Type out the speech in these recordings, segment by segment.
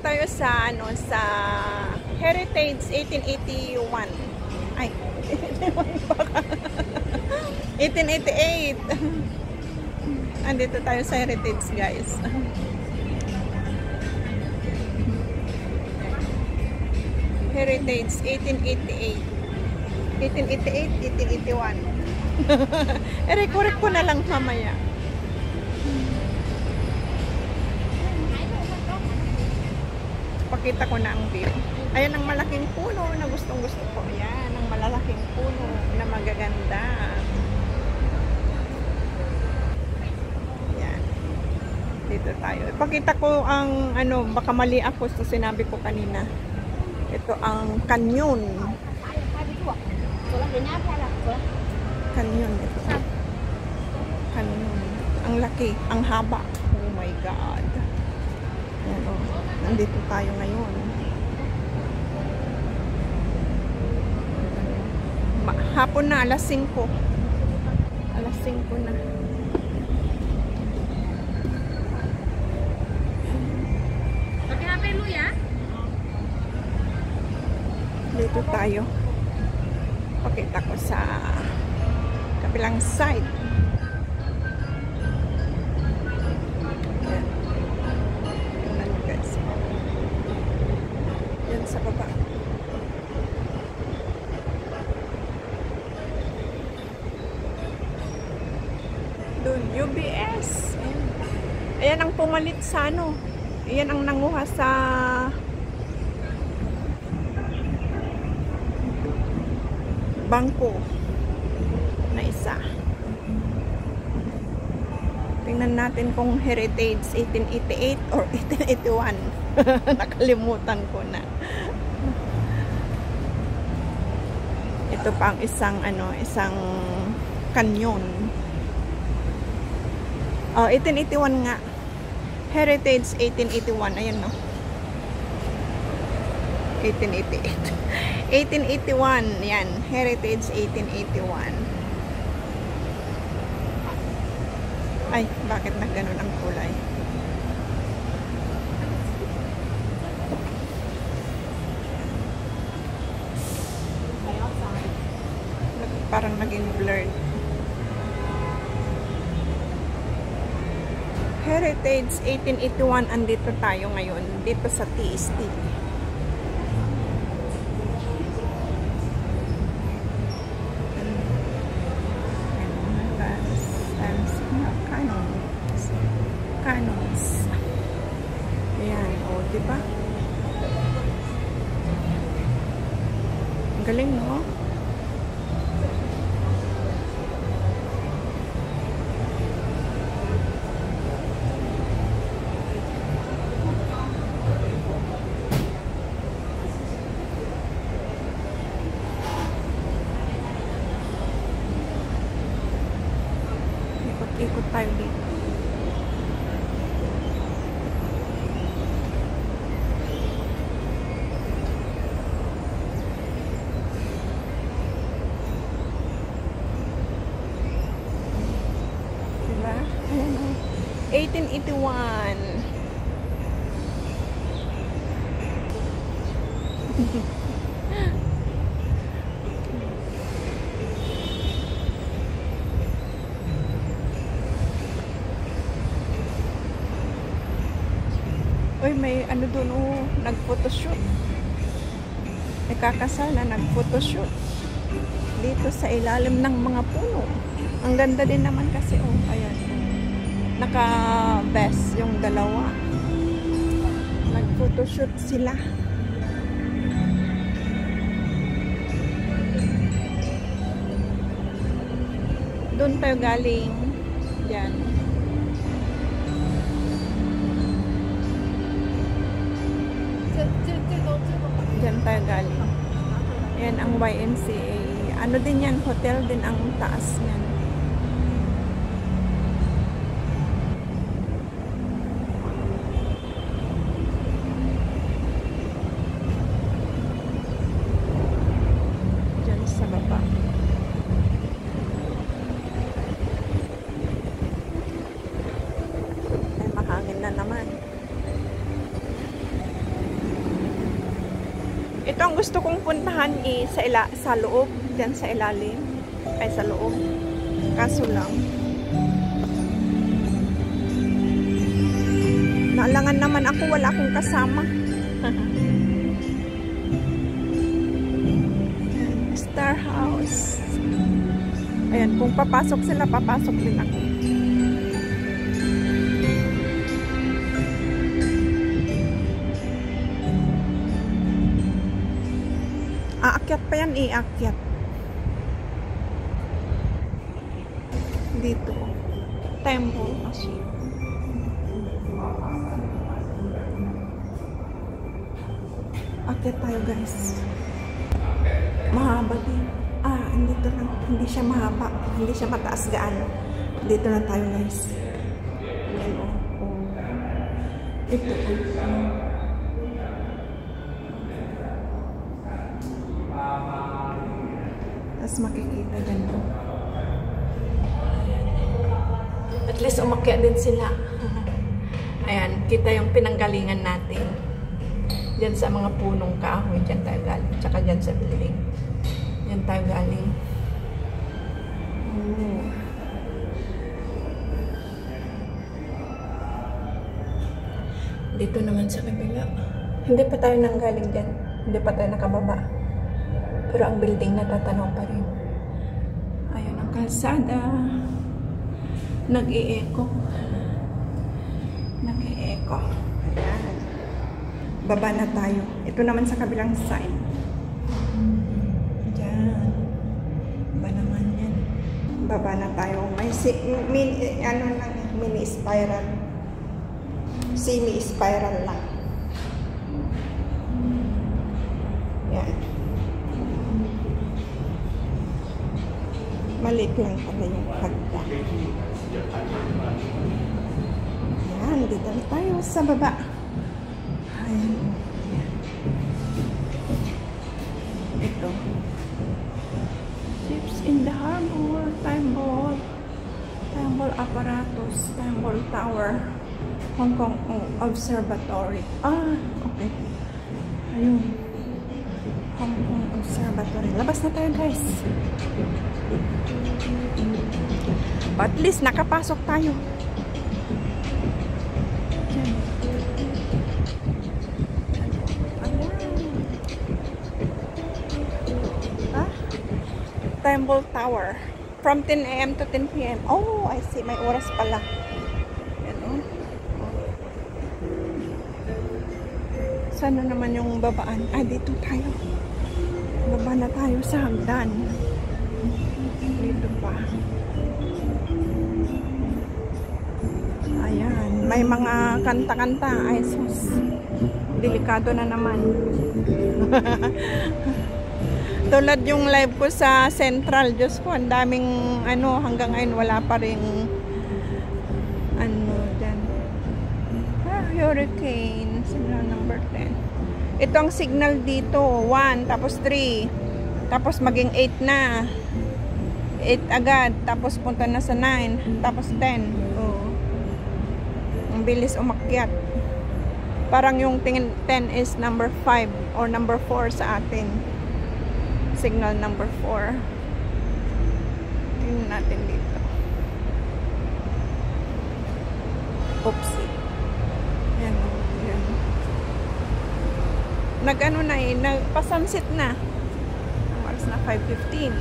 tayo sa ano sa Heritage 1881. Ay, 1888. Andito tayo sa Heritage, guys. Heritage 1888. 1888, 1881. I-correct ko na lang mamaya. Pakita ko na ang view. Ayan ang malaking puno na gustong-gusto ko. Ayan ang malalaking puno na magaganda. Ayan. Dito tayo. Ipakita ko ang ano, baka mali ako sa sinabi ko kanina. Ito ang canyon. Canyon ito. Canyon. Ang laki, ang haba. Oh my God. Ayan o. Nandito tayo ngayon. Hapon na, alas 5. Alas 5 na. Dito tayo. Pakita ko sa kabilang side. Tingnan nyo guys. Yan sa baba. Doon, UBS. Ayan ang pumalit sa ano. Ayan ang nanguha sa bangko na isa. Tingnan natin kung Heritage 1888 or 1881. Nakalimutan ko na. Ito pa ang isang ano, isang canyon. Oh, 1881 nga. Heritage 1881. Ayan no. 1888. 1881. Yan. Heritage 1881. Ay, bakit na ganun ang kulay? Parang naging blurred. Heritage 1881. Andito tayo ngayon. Dito sa TST. Canons. Ayan, o, diba? Ang galing, no? Ikot-ikot tayo dito. Diba? 1881. Uy, may ano doon, oh, nag-photoshoot. Nakakasal na nag-photoshoot. Dito sa ilalim ng mga puno. Ang ganda din naman kasi, oh, ayan. Naka-vest yung dalawa. Nag-photoshoot sila. Doon tayo galing. Yan. Diyan tayo galing. Yan ang YMCA. Ano din yan? Hotel din ang taas yan. Diyan sa baba. Ay, mahangin na naman. ang gusto kong puntahan sa loob, diyan sa ilalim, ay sa loob. Kaso lang, naalangan naman ako, wala akong kasama. Star House. Ayan, kung papasok sila, papasok din ako. Aakyat pa yan, iakyat. Dito. Temple kasi. Akyat tayo, guys. Mahaba din. Dito lang. Hindi siya mahaba. Hindi siya mataas gaano. Dito na tayo, guys. Ayan, Ito. Tapos makikita ganito. At least umakyat din sila. Ayan, kita yung pinanggalingan natin. Diyan sa mga punong kahoy, diyan tayo galing. Tsaka diyan sa building. Diyan tayo galing. Dito naman sa kabila. Hindi pa tayo nanggaling diyan. Hindi pa tayo nakababa. Pero ang building natatanaw pa rin. Ayun ang kalsada. Nag-i-echo. Nag-i-echo. Ayan. Baba na tayo. Ito naman sa kabilang side. Diyan. Baba naman yan. Baba na tayo. May mini spiral. Semi-spiral lang. Yan. Maliit lang pala yung hagdan. Yan. Dito na tayo sa baba. Ayan. Ito. Ships in the harbor. Time ball apparatus. Time ball tower. Hong Kong Observatory. Okay. Ayun. Hong Kong Observatory. Labas na tayo, guys. At least nakapasok tayo. Temple Tower. From 10 AM to 10 PM. Oh, I see. May oras pala. Yan, Sana naman yung babaan. Dito tayo. Baba na tayo sa hagdan. Dito pa. Ayan. May mga kanta-kanta. Ay, sus. Delikado na naman. Tulad yung live ko sa Central, Diyos ko, ang daming hanggang ngayon wala pa rin dyan. Hurricane, signal number 10. Ito ang signal dito, 1, tapos 3, tapos maging 8 na. 8 agad, tapos punta na sa 9, tapos 10. Ang bilis umakyat. Parang yung tingin 10 is number 5 or number 4 sa atin. Signal number 4. Tingnan natin dito. Oopsie. Ayan. Ayan. Nag-ano na nagpasunset na. Ang oras na 5:15.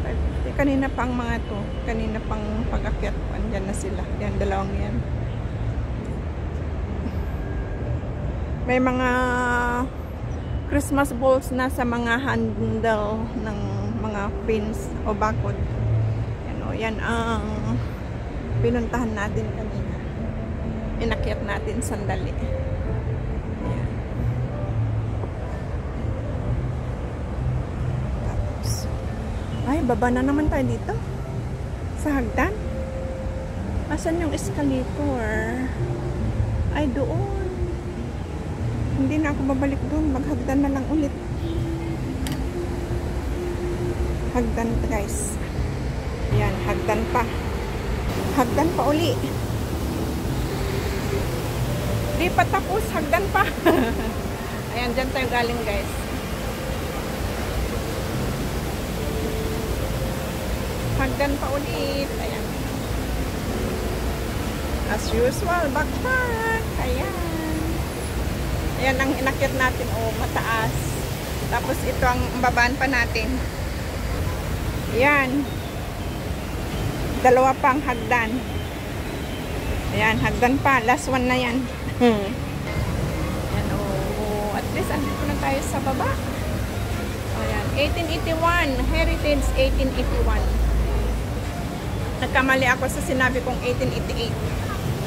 5:50. Kanina pang mga to. Kanina pang pag-akyat. Andyan na sila. Yan, dalawang yan. May mga Christmas balls na sa mga handle ng mga pins o bakod. Yan ang pinuntahan natin kanina. Inakyat natin sandali. Ayan. Tapos, baba na naman tayo dito. Sa hagdan. Asan yung escalator? Doon. Hindi na ako babalik doon. Maghagdan na lang ulit. Hagdan, guys. Yan, hagdan pa. Hagdan pa uli. Di pa tapos, hagdan pa. Ayan, dyan tayo galing guys. Hagdan pa ulit. Ayan. As usual, backpack. Ayan. Ayan ang inakyat natin. Oh, mataas. Tapos ito ang babaan pa natin. Ayan. Dalawa pang hagdan. Ayan, hagdan pa. Last one na yan. Ayan, oh. At least, andito na tayo sa baba. Ayan, 1881. Heritage 1881. Nagkamali ako sa sinabi kong 1888.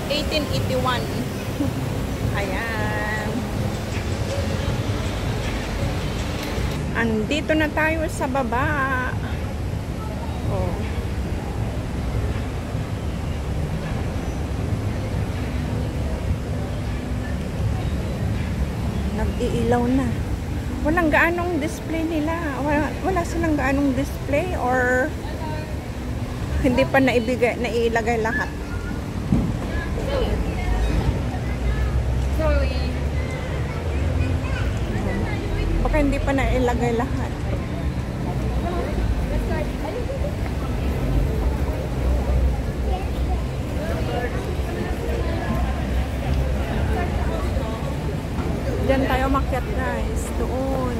1881. Ayan. Andito na tayo sa baba. Oh. Nag-iilaw na. Walang gaanong display nila. Wala silang gaanong display or hindi pa nailagay lahat. Baka hindi pa nailagay lahat. Diyan tayo makyat guys. Doon.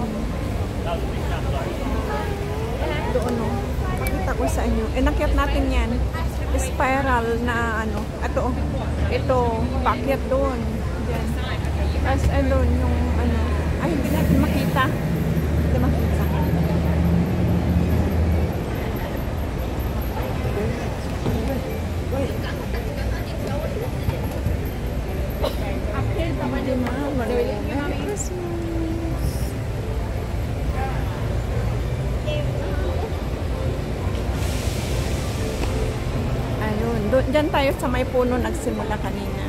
Doon o. Pakita ko sa inyo. Nakyat natin yan. Spiral na ano. Ito o. Ito. Pakyat doon. Diyan. Tapos doon yung ano. Ay, hindi natin makita. Hindi makita. Uphill pa ba din ma? Merry Christmas. Ayun. Diyan tayo sa may puno nagsimula kanina.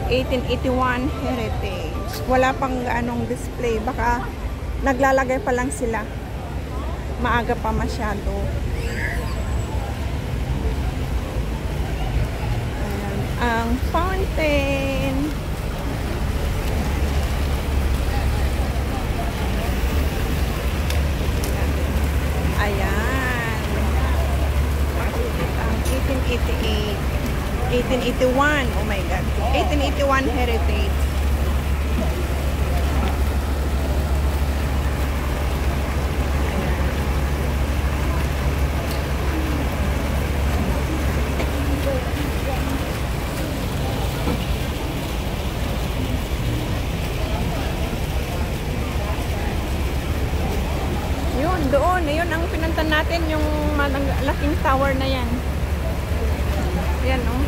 1881 Heritage. Wala pang anong display. Baka naglalagay pa lang sila. Maaga pa masyado. Ayan. Ang fountain. Ayan. Ang 1888. 1881. Oh my God. 1881 Heritage. Yun, doon. Yun ang pinuntan natin, yung malaking tower na yan. Yan, oh.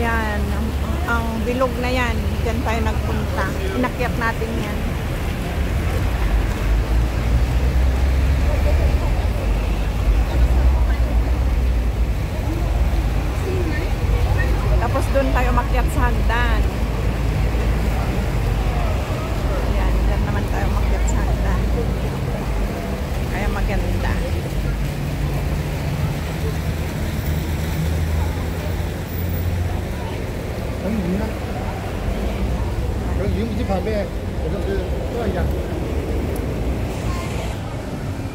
Yan, ang bilog na yan. Diyan tayo nagpunta. Inakyat natin yan. Tapos doon tayo makyat sa hagdan. Yan, dyan naman tayo makyat sa hagdan. Kaya maganda.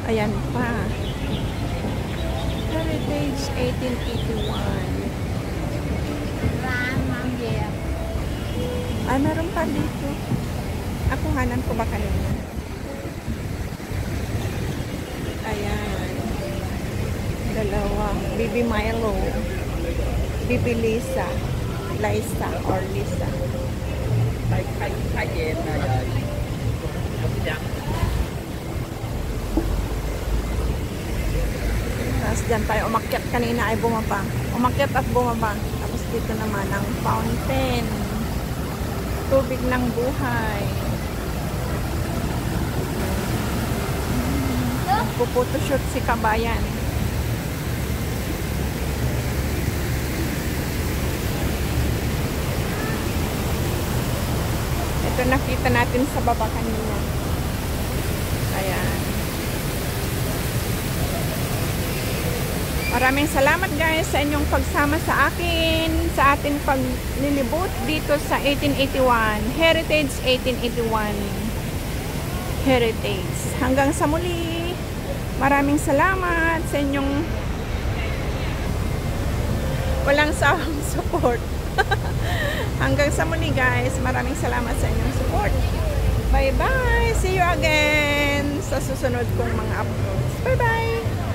Ayan pa. Heritage 1881. Ay, meron pa dito. Ako hanan ko ba kanina? Ayan. Dalawa. Bibi Milo. Bibi Lisa. Liza or Lisa. Tapos dyan tayo umakyat kanina ay bumaba. Umakyat at bumaba. Tapos dito naman ang fountain. Tubig ng buhay. Nagpo-photoshoot si Kabayan. Ito nakita natin sa baba kanina. Ayan. Maraming salamat guys sa inyong pagsama sa akin sa ating paglilibot dito sa 1881 Heritage 1881 Heritage. Hanggang sa muli, maraming salamat sa inyong walang sawang support. Hanggang sa muli guys, maraming salamat sa inyong support. Bye bye, see you again sa susunod kong mga uploads. Bye bye.